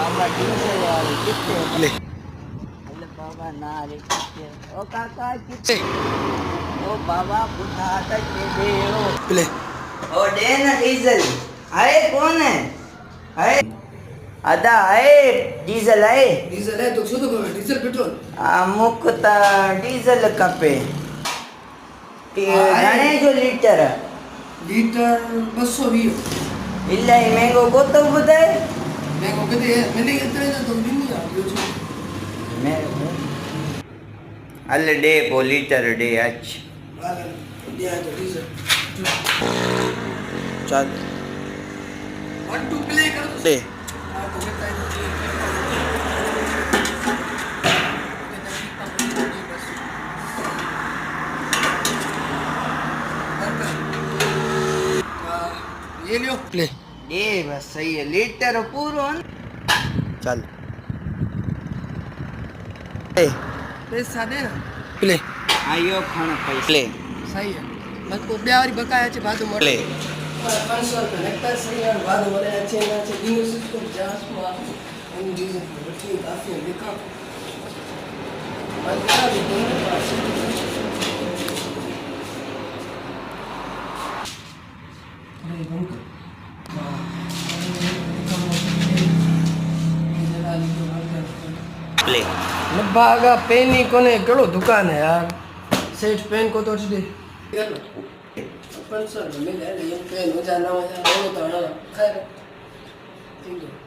बाबा diesel वाले कितने अरे बाबा ना रे कितने ओ काका कितने ओ बाबा बुढ़ा तक दे ओ प्ले ओ दे ना डीजल आए कौन है आए अदा आए डीजल है तो શું તો ડીઝલ પેટ્રોલ अमुक ता डीजल कपे घणे जो लीटर લીટર 220 इल्ला ही महंगो गोतो बुधाए મેં કીધું મને અત્યારે તો બિની આવ્યો છે मैं अल डे पो लीटर डे अच હાલે દે તો ડીઝલ चल 1 2 પ્લે કર દો दे હા તો લેતા ये लियो प्ले दे बस सही है लीटर पूरो चल ए पैसा दे ना प्ले आयो खान पैसा प्ले सही है बस को ब्यावरी बकाया छे बाजू मोटे प्ले 500 रुपया नेक्टर सही है बाजू मोटे अच्छे ना छे दिन सिस्टम जास को इन चीजें बच्ची काफी देखा बस करा दे अरे बंक प्ले लबागा पेनी कोने केड़ो दुकान है यार सेठ पेन को तो दे चलो 500 मिल जाए ये पेन हो जाना हो जाए तो खैर ठीक है